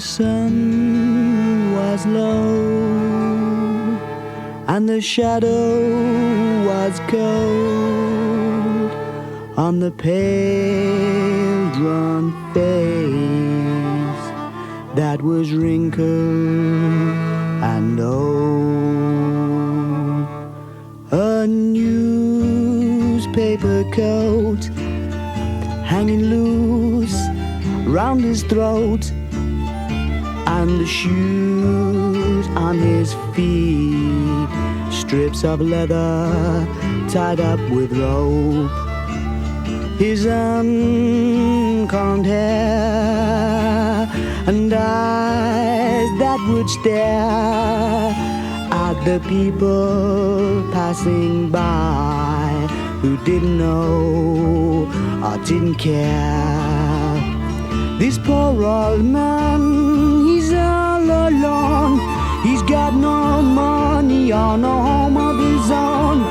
sun was low and the shadow was cold on the pale drawn face that was wrinkled and old. A newspaper coat hanging loose round his throat, and the shoes on his feet, strips of leather tied up with rope. His uncombed hair and eyes that would stare at the people passing by who didn't know or didn't care. This poor old man, he's all alone. He's got no money or no home of his own.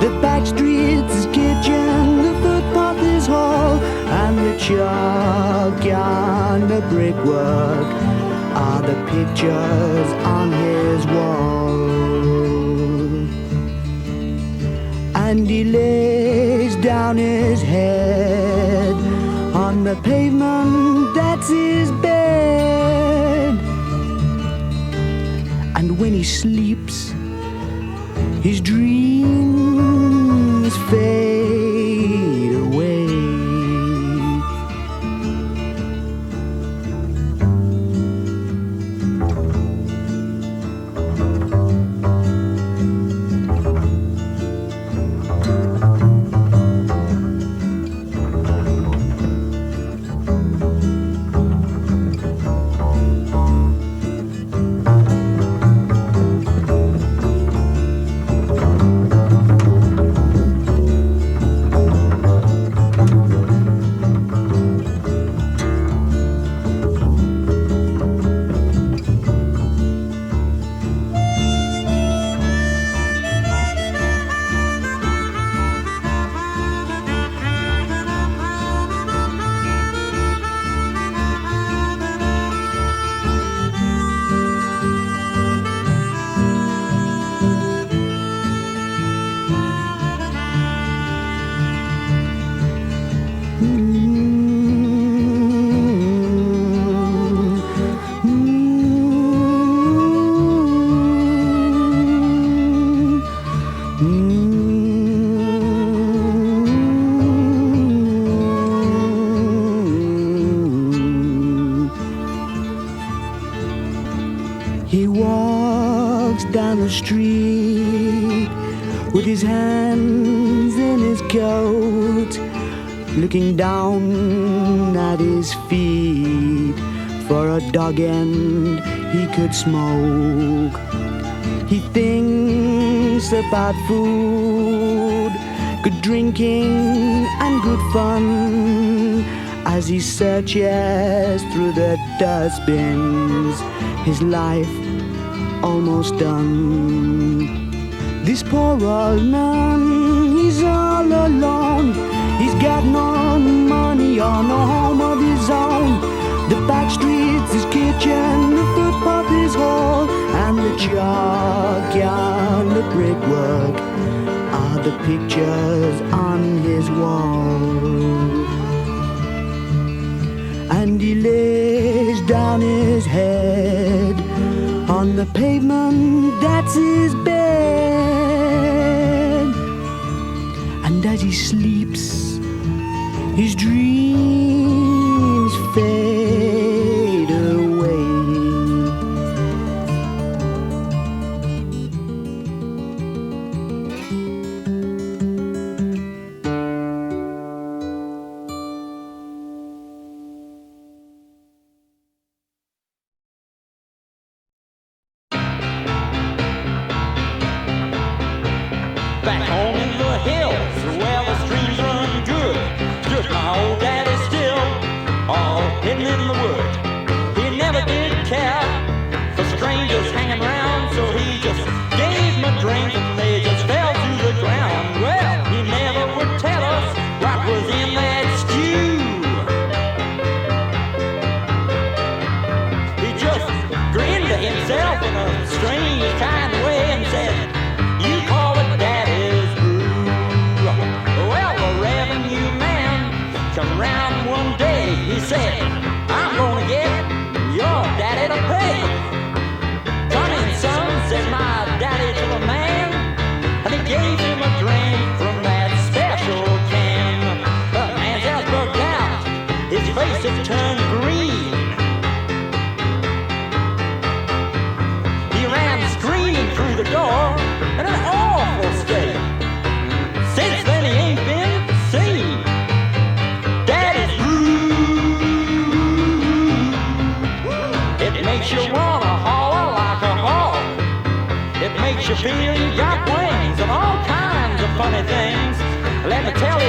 The back streets, his kitchen, the footpath, his hall, and the chalk and the brickwork are the pictures on his wall. And he lays down his head on the pavement, that's his bed. And when he sleeps, his dreams fade away. He walks down the street with his hands in his coat, looking down at his feet for a dog end he could smoke. He thinks about food, good drinking and good fun as he searches through the dustbins, his life almost done. This poor old man, he's all alone. He's got no money or no home of his own. The back streets, his kitchen, the footpath, his hall, and the chalk and the brickwork are the pictures on his wall. And he lays down his head on the pavement, that's his bed. And as he sleeps, his dreams fade away. Back home in the hills where the streams run good, just my old daddy still all hidden in the woods. He never did care for strangers hanging around, so he just gave them a drink and they just fell to the ground. Well, he never would tell us what was in that stew. He to pay. Come in, son, said my daddy to the man, and he gave him a drink from that special can. The man's eyes broke out, his face had turned green. He ran screaming through the door in an awful state. Since then he ain't been seen. Daddy's Brew. It makes you wanna holler like a hawk. It makes you feel you got wings and all kinds of funny things. Let me tell